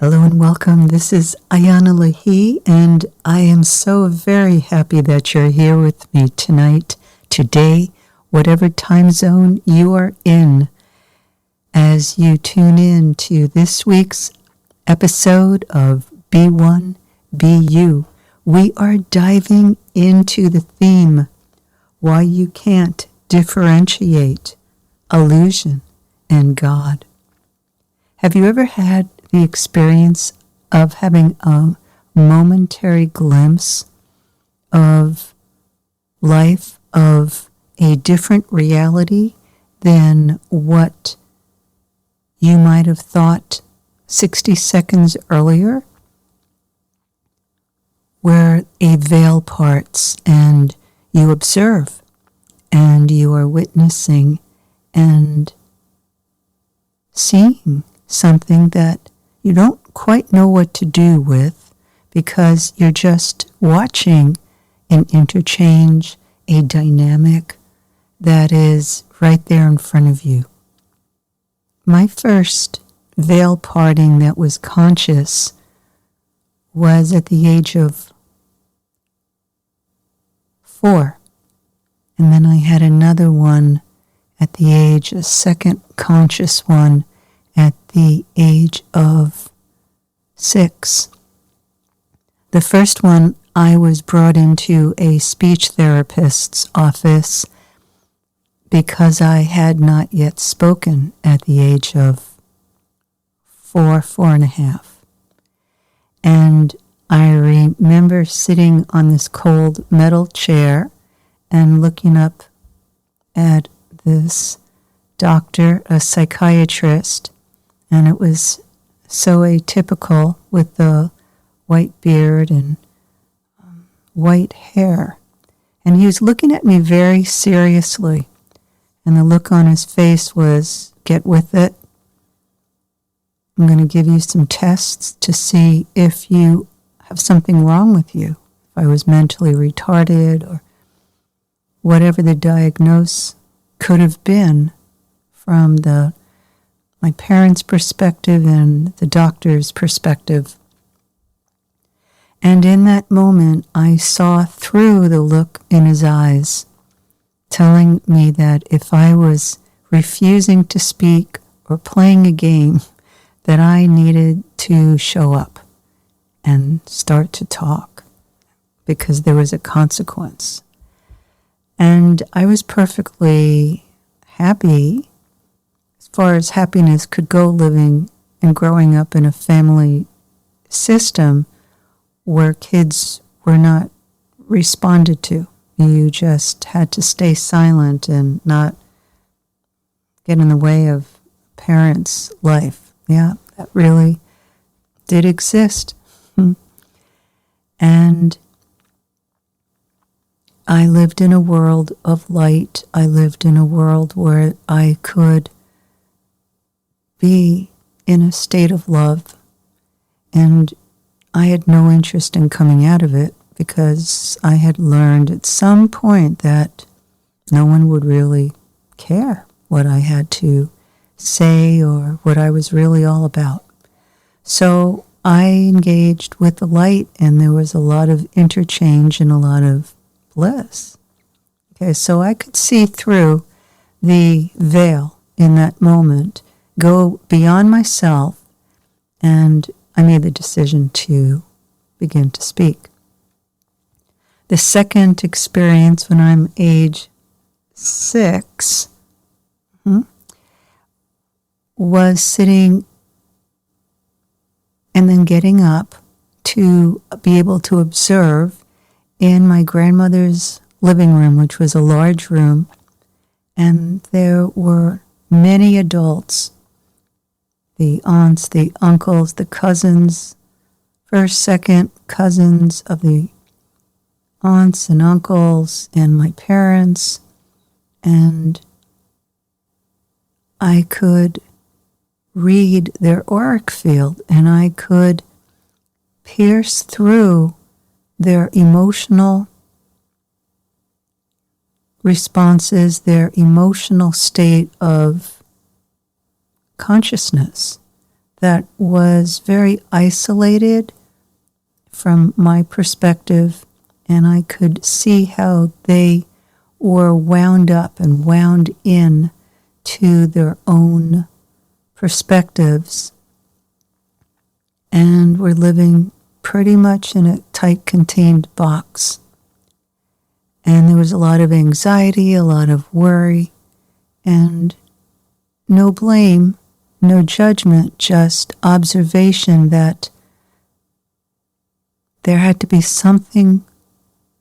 Hello and welcome. This is Ayana Lahi, and I am so very happy that you're here with me tonight, today, whatever time zone you are in, as you tune in to this week's episode of Be One, Be You. We are diving into the theme, why you can't differentiate illusion and God. Have you ever had the experience of having a momentary glimpse of life, of a different reality than what you might have thought 60 seconds earlier, where a veil parts and you observe and you are witnessing and seeing something that you don't quite know what to do with because you're just watching an interchange, a dynamic that is right there in front of you. My first veil parting that was conscious was at the age of 4. And then I had another one at the age, a second conscious one, at the age of 6. The first one, I was brought into a speech therapist's office because I had not yet spoken at the age of 4 and a half. And I remember sitting on this cold metal chair and looking up at this doctor, a psychiatrist, and it was so atypical with the white beard and white hair. And he was looking at me very seriously. And the look on his face was, get with it. I'm going to give you some tests to see if you have something wrong with you. If I was mentally retarded or whatever the diagnosis could have been from my parents' perspective and the doctor's perspective. And in that moment, I saw through the look in his eyes, telling me that if I was refusing to speak or playing a game, that I needed to show up and start to talk because there was a consequence. And I was perfectly happy, as far as happiness could go, living and growing up in a family system where kids were not responded to. You just had to stay silent and not get in the way of parents' life. Yeah, that really did exist. And I lived in a world of light. I lived in a world where I could be in a state of love, and I had no interest in coming out of it because I had learned at some point that no one would really care what I had to say or what I was really all about. So I engaged with the light, and there was a lot of interchange and a lot of bliss. Okay, so I could see through the veil in that moment, go beyond myself, and I made the decision to begin to speak. The second experience, when I'm age 6, was sitting and then getting up to be able to observe in my grandmother's living room, which was a large room, and there were many adults, the aunts, the uncles, the cousins, first, second cousins of the aunts and uncles, and my parents, and I could read their auric field, and I could pierce through their emotional responses, their emotional state of consciousness, that was very isolated from my perspective, and I could see how they were wound up and wound in to their own perspectives, and were living pretty much in a tight contained box. And there was a lot of anxiety, a lot of worry, and no blame, no judgment, just observation that there had to be something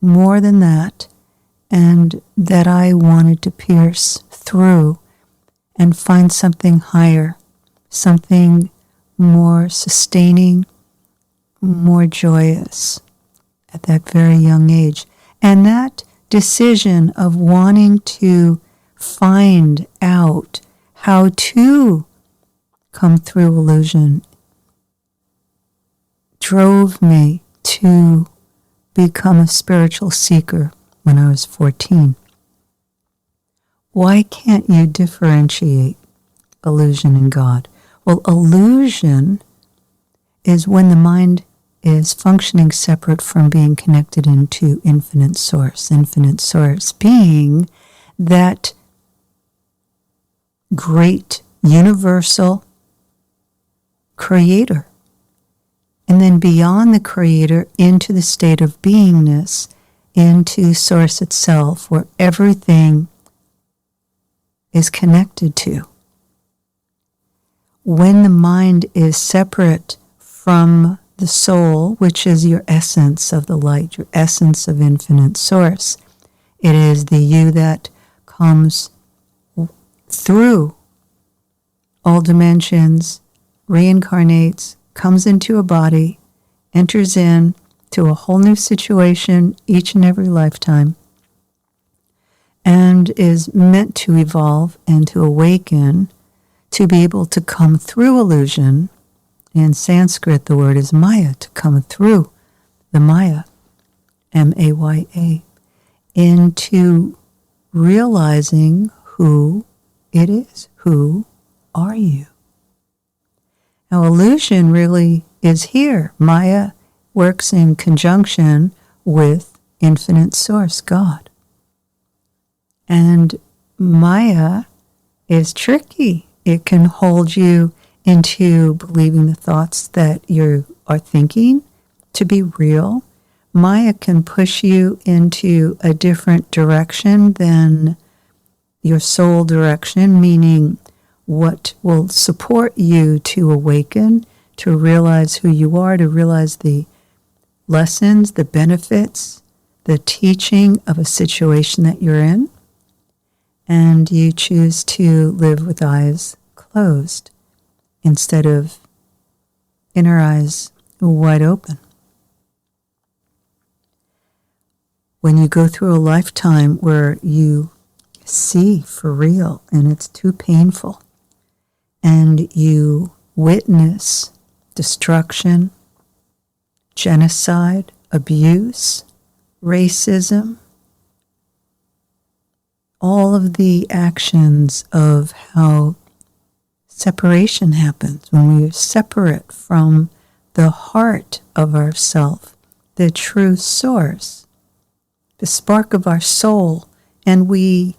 more than that, and that I wanted to pierce through and find something higher, something more sustaining, more joyous at that very young age. And that decision of wanting to find out how to come through illusion drove me to become a spiritual seeker when I was 14. Why can't you differentiate illusion and God? Well, illusion is when the mind is functioning separate from being connected into infinite source being that great universal creator. And then beyond the creator into the state of beingness, into source itself, where everything is connected to. When the mind is separate from the soul, which is your essence of the light, your essence of infinite source, it is the you that comes through all dimensions, reincarnates, comes into a body, enters in to a whole new situation each and every lifetime, and is meant to evolve and to awaken, to be able to come through illusion. In Sanskrit, the word is Maya, to come through the Maya, M-A-Y-A, into realizing who it is. Who are you? Now, illusion really is here. Maya works in conjunction with infinite source, God. And Maya is tricky. It can hold you into believing the thoughts that you are thinking to be real. Maya can push you into a different direction than your soul direction, meaning what will support you to awaken, to realize who you are, to realize the lessons, the benefits, the teaching of a situation that you're in. And you choose to live with eyes closed instead of inner eyes wide open. When you go through a lifetime where you see for real and it's too painful, and you witness destruction, genocide, abuse, racism, all of the actions of how separation happens when we are separate from the heart of ourself, the true source, the spark of our soul, and we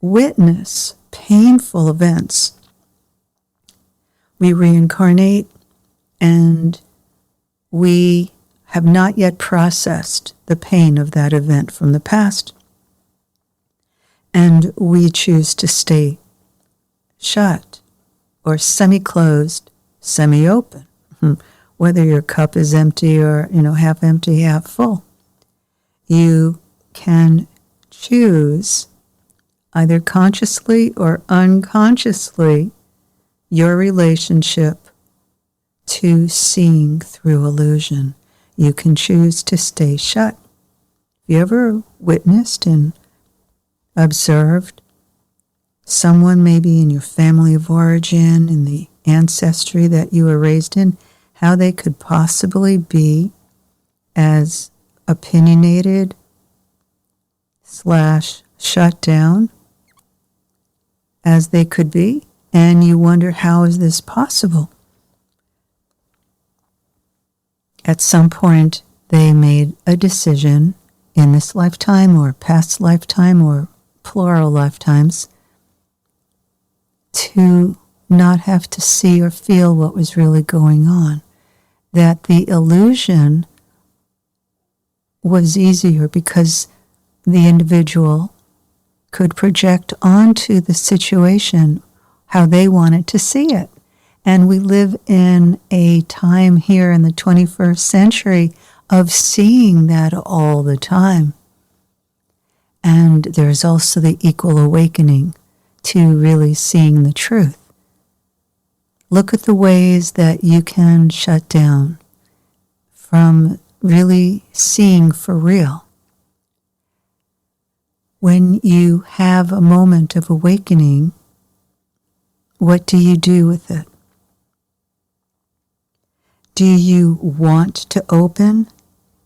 witness painful events. We reincarnate, and we have not yet processed the pain of that event from the past. And we choose to stay shut or semi-closed, semi-open, whether your cup is empty or, half empty, half full. You can choose either consciously or unconsciously your relationship to seeing through illusion. You can choose to stay shut. Have you ever witnessed and observed someone maybe in your family of origin, in the ancestry that you were raised in, how they could possibly be as opinionated / shut down as they could be? And you wonder, how is this possible? At some point, they made a decision in this lifetime or past lifetime or plural lifetimes to not have to see or feel what was really going on. That the illusion was easier because the individual could project onto the situation how they wanted to see it. And we live in a time here in the 21st century of seeing that all the time. And there's also the equal awakening to really seeing the truth. Look at the ways that you can shut down from really seeing for real. When you have a moment of awakening, what do you do with it? Do you want to open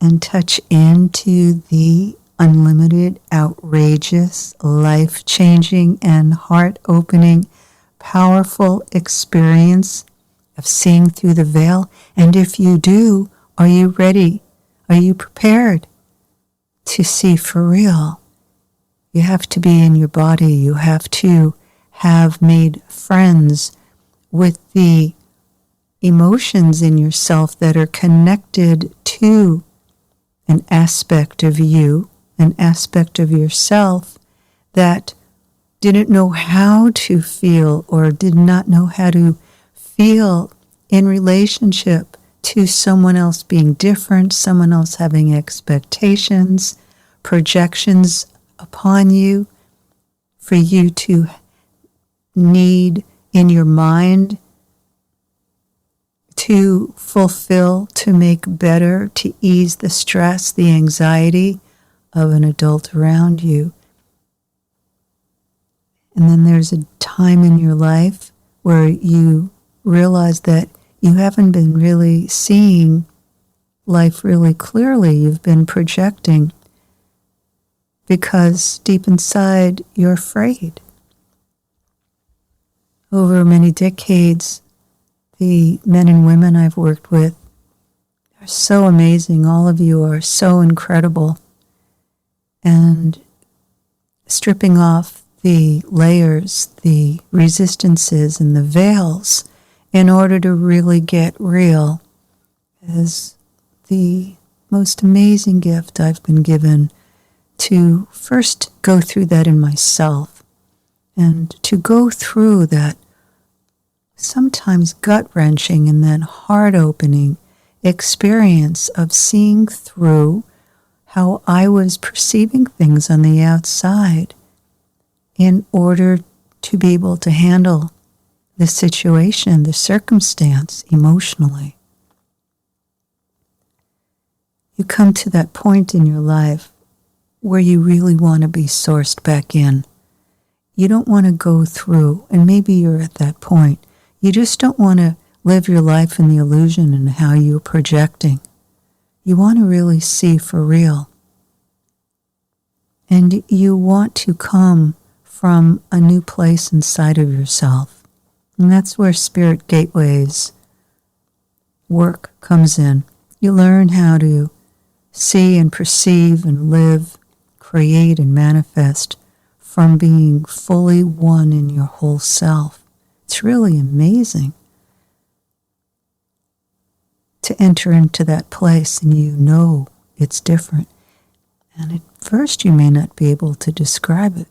and touch into the unlimited, outrageous, life-changing, and heart-opening, powerful experience of seeing through the veil? And if you do, are you ready? Are you prepared to see for real? You have to be in your body. You have to have made friends with the emotions in yourself that are connected to an aspect of you, an aspect of yourself that didn't know how to feel or did not know how to feel in relationship to someone else being different, someone else having expectations, projections upon you, for you to need in your mind to fulfill, to make better, to ease the stress, the anxiety of an adult around you. And then there's a time in your life where you realize that you haven't been really seeing life really clearly. You've been projecting because deep inside you're afraid. Over many decades, the men and women I've worked with are so amazing. All of you are so incredible. And stripping off the layers, the resistances, and the veils in order to really get real is the most amazing gift I've been given, to first go through that in myself and to go through that sometimes gut-wrenching and then heart-opening experience of seeing through how I was perceiving things on the outside in order to be able to handle the situation, the circumstance emotionally. You come to that point in your life where you really want to be sourced back in. You don't want to go through, and maybe you're at that point, you just don't want to live your life in the illusion and how you're projecting. You want to really see for real. And you want to come from a new place inside of yourself. And that's where Spirit Gateways work comes in. You learn how to see and perceive and live, create and manifest from being fully one in your whole self. It's really amazing to enter into that place and you know it's different. And at first you may not be able to describe it.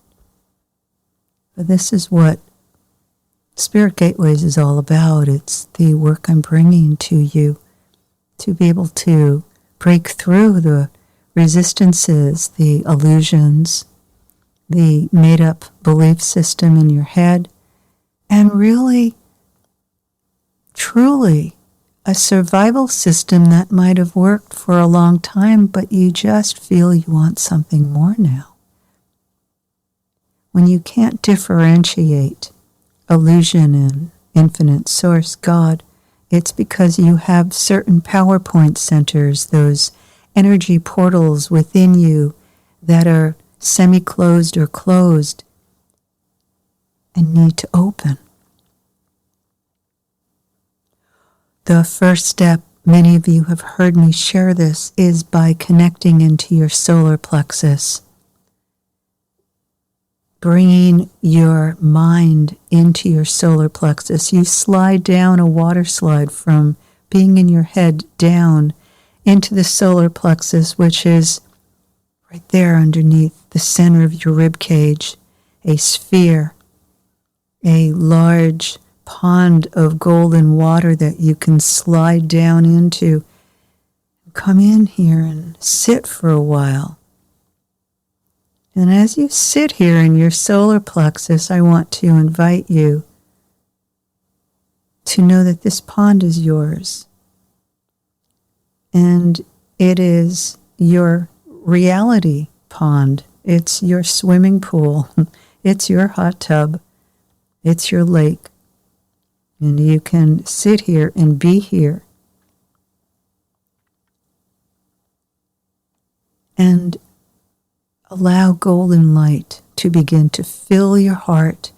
But this is what Spirit Gateways is all about. It's the work I'm bringing to you to be able to break through the resistances, the illusions, the made-up belief system in your head, and really, truly, a survival system that might have worked for a long time, but you just feel you want something more now. When you can't differentiate illusion and infinite source, God, it's because you have certain PowerPoint centers, those energy portals within you that are semi-closed or closed and need to open. The first step, many of you have heard me share this, is by connecting into your solar plexus. Bringing your mind into your solar plexus. You slide down a water slide from being in your head down into the solar plexus, which is right there underneath the center of your rib cage, a sphere, a large pond of golden water that you can slide down into. Come in here and sit for a while. And as you sit here in your solar plexus, I want to invite you to know that this pond is yours. And it is your reality pond. It's your swimming pool. It's your hot tub. It's your lake. And you can sit here and be here. And allow golden light to begin to fill your heart,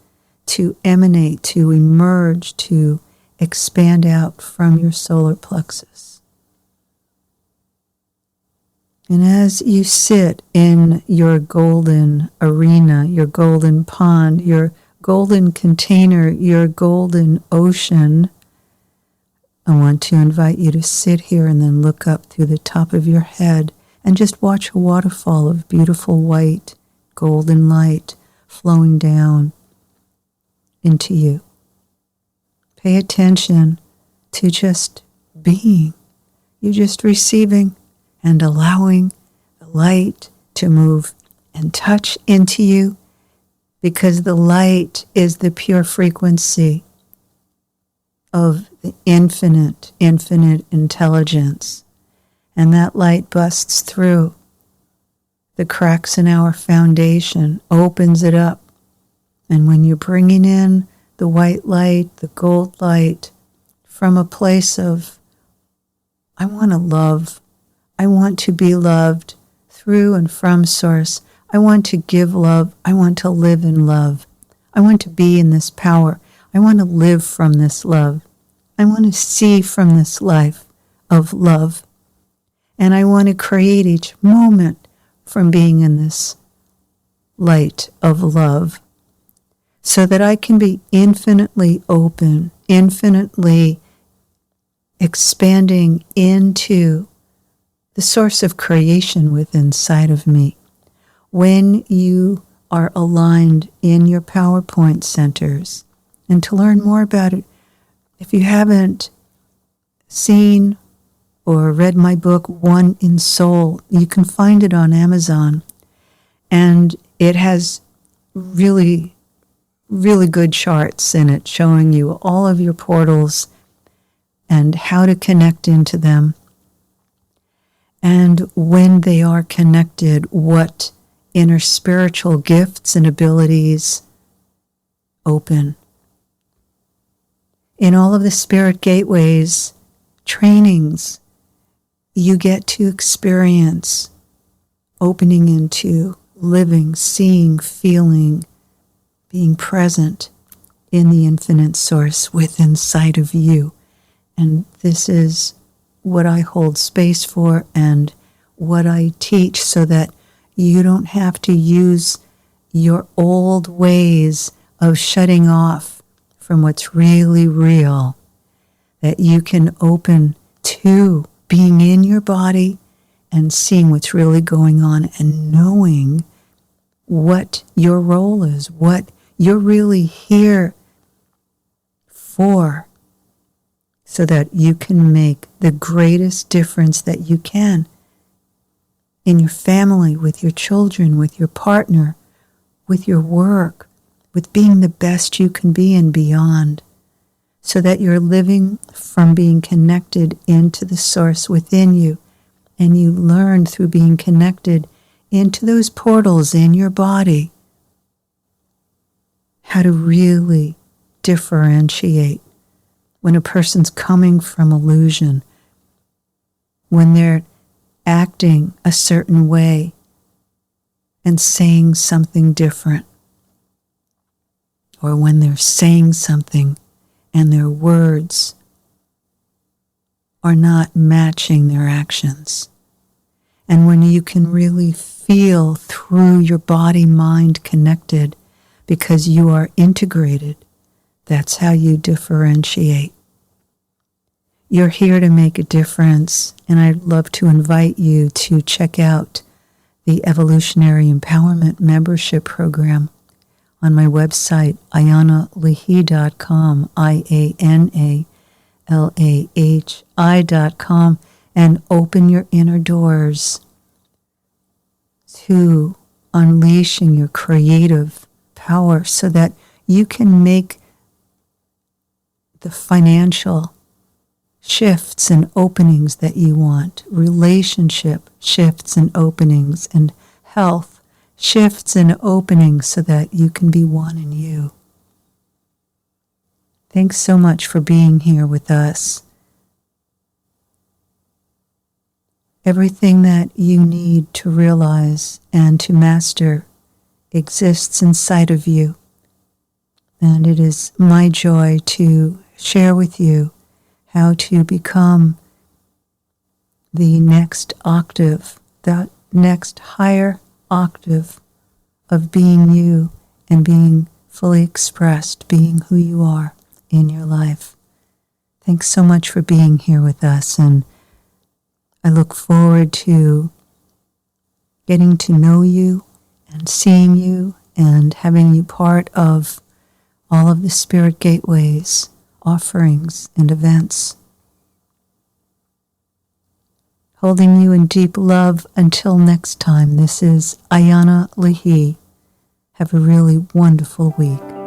to emanate, to emerge, to expand out from your solar plexus. And as you sit in your golden arena, your golden pond, your golden container, your golden ocean, I want to invite you to sit here and then look up through the top of your head and just watch a waterfall of beautiful white, golden light flowing down into you. Pay attention to just being. You're just receiving and allowing the light to move and touch into you, because the light is the pure frequency of the infinite intelligence. And that light busts through the cracks in our foundation, opens it up. And when you're bringing in the white light, the gold light, from a place of, I want to love, I want to be loved through and from Source. I want to give love. I want to live in love. I want to be in this power. I want to live from this love. I want to see from this life of love. And I want to create each moment from being in this light of love, so that I can be infinitely open, infinitely expanding into the source of creation within inside of me. When you are aligned in your PowerPoint centers, and to learn more about it, if you haven't seen or read my book, One in Soul, you can find it on Amazon. And it has really, really good charts in it showing you all of your portals and how to connect into them. And when they are connected, what inner spiritual gifts and abilities open. In all of the spirit gateways, trainings, you get to experience opening into living, seeing, feeling, being present in the infinite source within sight of you. And this is what I hold space for and what I teach, so that you don't have to use your old ways of shutting off from what's really real, that you can open to being in your body and seeing what's really going on and knowing what your role is, what you're really here for, so that you can make the greatest difference that you can in your family, with your children, with your partner, with your work, with being the best you can be and beyond, so that you're living from being connected into the source within you, and you learn through being connected into those portals in your body how to really differentiate when a person's coming from illusion, when they're acting a certain way and saying something different, or when they're saying something and their words are not matching their actions. And when you can really feel through your body-mind connected because you are integrated, that's how you differentiate. You're here to make a difference, and I'd love to invite you to check out the Evolutionary Empowerment Membership Program on my website, ayanalahi.com, IANALAHI.com, and open your inner doors to unleashing your creative power so that you can make the financial shifts and openings that you want, relationship shifts and openings, and health shifts and openings so that you can be one in you. Thanks so much for being here with us. Everything that you need to realize and to master exists inside of you. And it is my joy to share with you how to become the next octave, the next higher octave of being you and being fully expressed, being who you are in your life. Thanks so much for being here with us, and I look forward to getting to know you and seeing you and having you part of all of the Spirit Gateways, offerings, and events. Holding you in deep love until next time, this is Ayana Lahi. Have a really wonderful week.